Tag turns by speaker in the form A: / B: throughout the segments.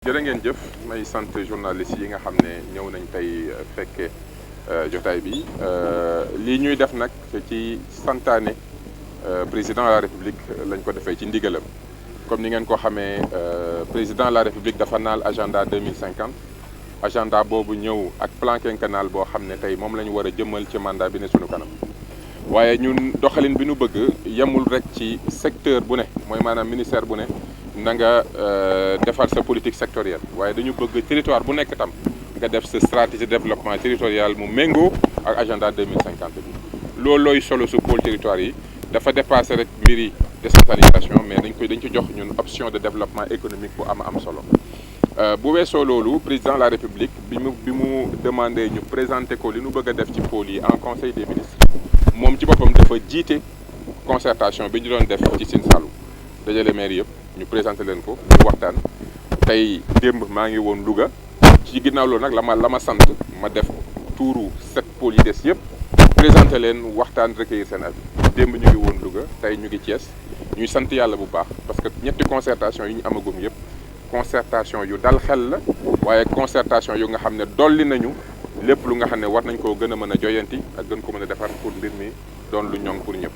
A: jërë ngeen jëf may sant journaliste yi nga xam ne ñëw nañ tey fekke jotaay bi lii ñuy def nag ci santaane président de la république lañ ko defee ci ndigalam comme ni ngeen ko xamee président de la république dafa naal agenda 2050 agenda boobu ñëw ak plan quinquennal boo xam ne tey moom la ñu war a jëmmal ci mandat bi ne suñu kanam waaye ñun doxalin bi nu bëgg yemul rek ci secteur bu ne mooy maanaam ministère bu ne na nga defar sa politique sectorielle waaye dañu bëgg territoire bu nekk tam nga def sa stratégie de développement territorial mu méngoo ak agenda 2050 bi loolu looy solo su pôle territoire yi dafa dépassé rek mbiri décentralisation mais dañ ci jox ñun option de développement économique bu am solo bu weesoo loolu président de la république bi mu demandé ñu présenter ko li nu bëgg a def ci pôle yi en conseil des ministres moom ci boppam dafa jiite concertation bi ñu doon def ci Sine Saloum dajale maire yëpp ñu présenté leen ko ñu waxtaan tey démb maa ngi woon Louga ci ginnaaw loolu nag la ma sant ma def tuuru 7 pôles yi des yëpp présenté leen waxtaan recueillir seen avis démb ñu ngi woon Louga tey ñu ngi Thiès ñuy sant yàlla bu baax parce que ñetti concertation yi ñu amagum yëpp concertation yu dal xel la waaye concertation yu nga xam ne dolli nañu lépp lu nga xam ne war nañ koo gën a mën a joyanti ak gën ko mën a defar pour mbir mi doon lu ñoŋ pour ñëpp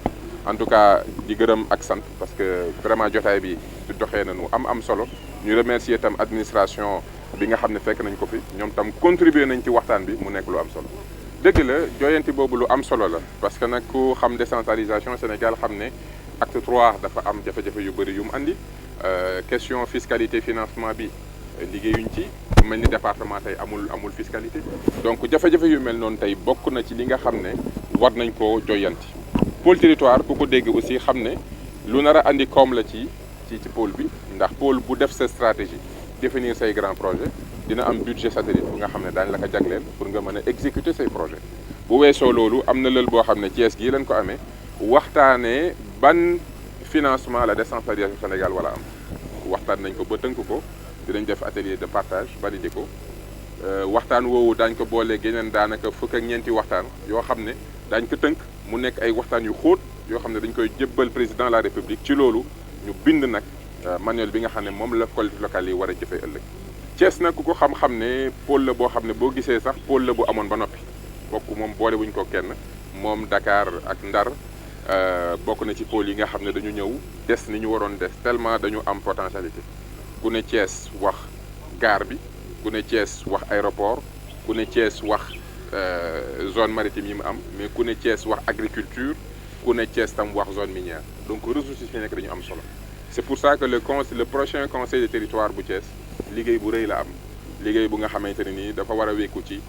A: en tout cas di gërëm ak sant parce que vraiment jotaay bi du doxee nañu am solo ñu remercier itam administration bi nga xam ne fekk nañ ko fi ñoom tam contribuer nañ ci waxtaan bi mu nekk lu am solo dëgg la joyanti boobu lu am solo la parce que nag ku xam décentralisation Sénégal xam ne acte 3 dafa am jafe-jafe yu bëri yu mu andi question fiscalité financement bi liggéeyuñ ci mel ni département tey amul fiscalité donc jafe-jafe yu mel noonu tey bokk na ci li nga xam ne war nañ koo joyanti pôle territoire ku ko dégg aussi xam ne lu nar a andi koom la ci pôle bi ndax pôle bu def sa stratégie définir say grands projets dina am budget satellite bu nga xam ne daañu la ko jagleel pour nga mën a exécuter say projet bu weesoo loolu am na lël boo xam ne Thiès gii lañ ko amee waxtaanee ban financement la décentralisation Sénégal wala am waxtaan nañ ko ba tënk ko dinañ def atelier de partage validé ko waxtaan woowu daañ ko boolee geneen daanaka fukk ak ñeenti waxtaan yoo xam ne daañ ko tënk mu nekk ay waxtaan yu xóot yoo xam ne dañ koy jébbal président de la république ci loolu ñu bind nag manuel bi nga xam ne moom la collectivités locales yi war a jëfee ëllëg Thiès nag ku ko xam-xam ne pôle la boo xam ne boo gisee sax pôle la bu amoon ba noppi bokk moom boole wuñ ko kenn moom Dakar ak Ndar bokk na ci pôle yi nga xam ne dañu ñëw des ni ñu waroon des tellement dañu am potentialité ku ne Thiès wax gare bi ku ne Thiès wax aéroport ku ne Thiès wax zone maritime yi mu am mais ku ne Thiès wax agriculture ku ne Thiès tam wax zone minière donc ressources yi fi nekk dañu am solo c'est pour ça que le prochain conseil de territoire bu Thiès liggéey bu rëy la am liggéey bu nga xamante ne nii dafa war a wékku ci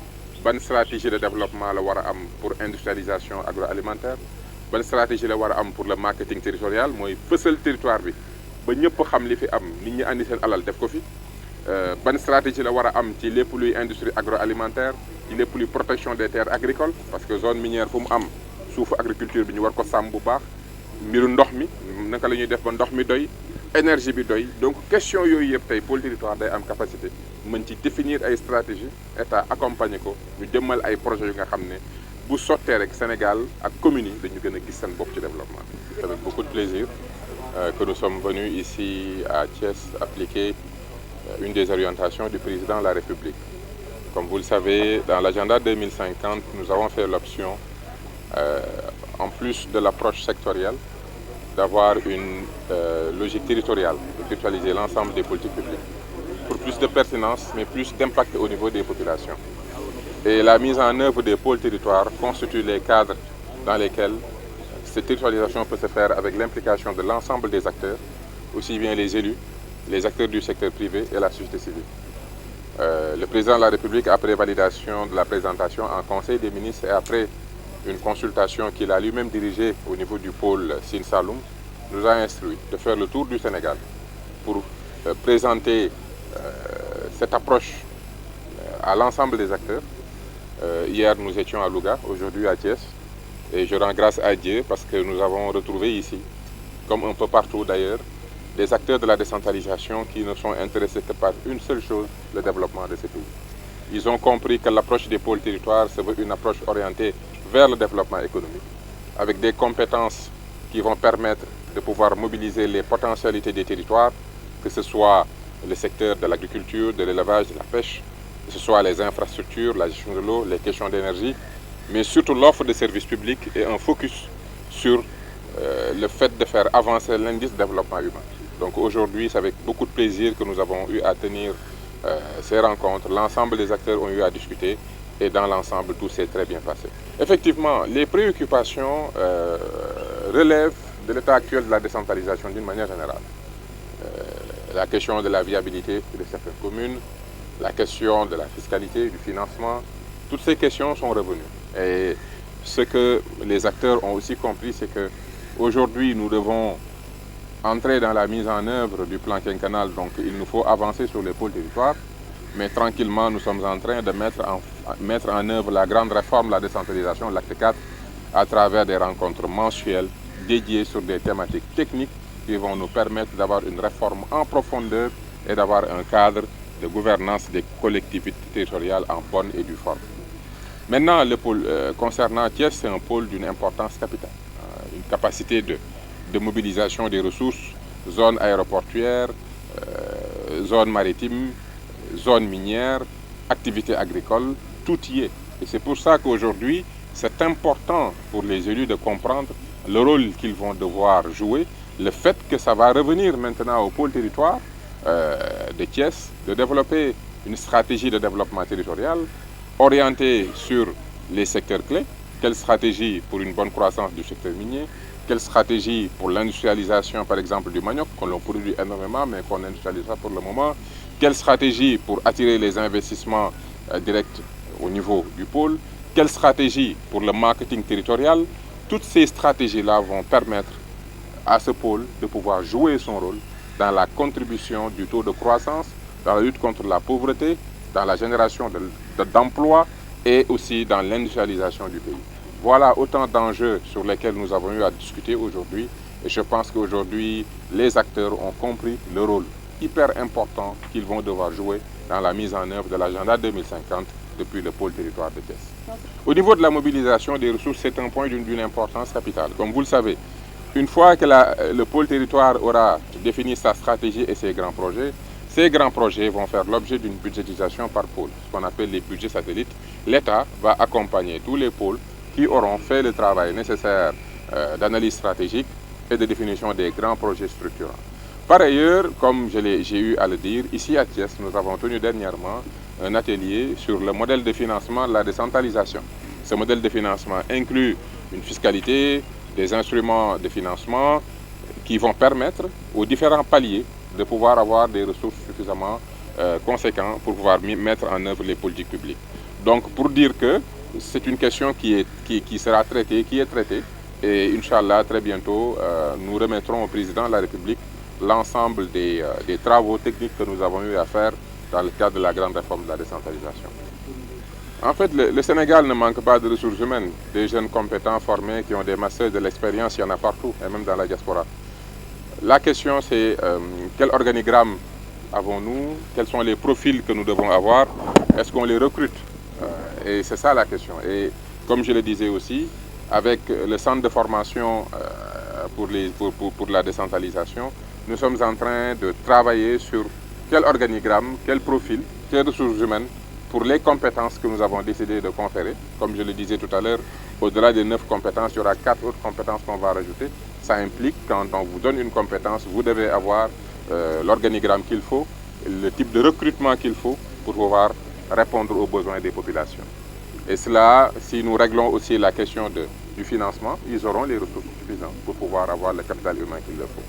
A: ban stratégie de développement la war a am pour industrialisation agroalimentaire ban stratégie la war a am pour le marketing territorial mooy fësal territoire bi ba ñëpp xam li fi am nit ñi andi seen alal def ko fi ban stratégie la war a am ci lépp luy industrie agroalimentaire ci lépp luy protection des terres agricoles parce que zone minière fu mu am suufu agriculture bi ñu war ko sàmm bu baax mbiru ndox mi naka la ñuy def ba ndox mi doy énergie bi doy donc question yooyu yëpp tey pôle territoire day am capacité mën ci définir ay stratégie état accompagner ko ñu jëmmal ay projets yu nga xam ne bu sottee rek Sénégal ak communes yi dañu gën a gis seen bopp ci développement bi. C'est avec beaucoup de plaisir que nous sommes venus ici à Thiès appliquer une des orientations du président de la République. Comme vous le savez, dans l'agenda 2050, nous avons fait l'option, en plus de l'approche sectorielle, d'avoir une logique territoriale, de territorialiser l'ensemble des politiques publiques, pour plus de pertinence, mais plus d'impact au niveau des populations. Et la mise en œuvre des pôles territoires constitue les cadres dans lesquels cette territorialisation peut se faire avec l'implication de l'ensemble des acteurs, aussi bien les élus, les acteurs du secteur privé et la société civile. Le président de la République, après validation de la présentation en Conseil des ministres et après une consultation qu'il a lui-même dirigée au niveau du pôle Sine Saloum, nous a instruit de faire le tour du Sénégal pour présenter cette approche à l'ensemble des acteurs. Hier, nous étions à Louga, aujourd'hui à Thiès, et je rends grâce à Dieu parce que nous avons retrouvé ici, comme un peu partout d'ailleurs, des acteurs de la décentralisation qui ne sont intéressés que par une seule chose, le développement de ce pays. Ils ont compris que l'approche des pôles territoires, c'est une approche orientée vers le développement économique, avec des compétences qui vont permettre de pouvoir mobiliser les potentialités des territoires, que ce soit le secteur de l'agriculture, de l'élevage, de la pêche, que ce soit les infrastructures, la gestion de l'eau, les questions d'énergie, mais surtout l'offre de services publics et un focus sur le fait de faire avancer l'indice de développement humain. Donc aujourd'hui, c'est avec beaucoup de plaisir que nous avons eu à tenir ces rencontres. L'ensemble des acteurs ont eu à discuter et dans l'ensemble, tout s'est très bien passé. Effectivement, les préoccupations relèvent de l'état actuel de la décentralisation d'une manière générale. La question de la viabilité de certaines communes, la question de la fiscalité, du financement, toutes ces questions sont revenues. Et ce que les acteurs ont aussi compris, c'est qu'aujourd'hui, nous devons entrer dans la mise en œuvre du plan quinquennal, donc il nous faut avancer sur les pôles territoires, mais tranquillement, nous sommes en train de mettre en œuvre la grande réforme, la décentralisation, l'acte 4, à travers des rencontres mensuelles dédiées sur des thématiques techniques qui vont nous permettre d'avoir une réforme en profondeur et d'avoir un cadre de gouvernance des collectivités territoriales en bonne et due forme. Maintenant, le pôle concernant Thiès, c'est un pôle d'une importance capitale, une capacité de mobilisation des ressources, zones aéroportuaires, zones maritimes, zones minières, activités agricoles, tout y est. Et c'est pour ça qu'aujourd'hui, c'est important pour les élus de comprendre le rôle qu'ils vont devoir jouer, le fait que ça va revenir maintenant au pôle territoire de Thiès, de développer une stratégie de développement territorial orientée sur les secteurs clés. Quelle stratégie pour une bonne croissance du secteur minier? Quelle stratégie pour l'industrialisation, par exemple, du manioc, qu'on l'on produit énormément, mais qu'on n'industrialise pas pour le moment? Quelle stratégie pour attirer les investissements directs au niveau du pôle? Quelle stratégie pour le marketing territorial? Toutes ces stratégies-là vont permettre à ce pôle de pouvoir jouer son rôle dans la contribution du taux de croissance, dans la lutte contre la pauvreté, dans la génération d'emplois et aussi dans l'industrialisation du pays. Voilà autant d'enjeux sur lesquels nous avons eu à discuter aujourd'hui et je pense qu'aujourd'hui, les acteurs ont compris le rôle hyper important qu'ils vont devoir jouer dans la mise en œuvre de l'agenda 2050 depuis le pôle territoire de Thiès. Au niveau de la mobilisation des ressources, c'est un point d'une importance capitale. Comme vous le savez, une fois que le pôle territoire aura défini sa stratégie et ses grands projets vont faire l'objet d'une budgétisation par pôle, ce qu'on appelle les budgets satellites. L'État va accompagner tous les pôles qui auront fait le travail nécessaire d'analyse stratégique et de définition des grands projets structurants. Par ailleurs, comme j'ai eu à le dire, ici à Thiès, nous avons tenu dernièrement un atelier sur le modèle de financement de la décentralisation. Ce modèle de financement inclut une fiscalité, des instruments de financement qui vont permettre aux différents paliers de pouvoir avoir des ressources suffisamment conséquentes pour pouvoir mettre en œuvre les politiques publiques. Donc pour dire que c'est une question qui sera traitée, qui est traitée, et Inch'Allah, très bientôt, nous remettrons au président de la République l'ensemble des travaux techniques que nous avons eu à faire dans le cadre de la grande réforme de la décentralisation. En fait, le Sénégal ne manque pas de ressources humaines, des jeunes compétents formés qui ont des masters, de l'expérience, il y en a partout, et même dans la diaspora. La question c'est quel organigramme avons-nous, quels sont les profils que nous devons avoir, est-ce qu'on les recrute? Et c'est ça la question. Et comme je le disais aussi, avec le centre de formation pour la décentralisation, nous sommes en train de travailler sur quel organigramme, quel profil, quelles ressources humaines pour les compétences que nous avons décidé de conférer. Comme je le disais tout à l'heure, au-delà des 9 compétences, il y aura 4 autres compétences qu'on va rajouter. Ça implique, quand on vous donne une compétence, vous devez avoir l'organigramme qu'il faut, le type de recrutement qu'il faut pour pouvoir répondre aux besoins des populations. Et cela, si nous réglons aussi la question du financement, ils auront les ressources suffisantes pour pouvoir avoir le capital humain qu'il leur faut.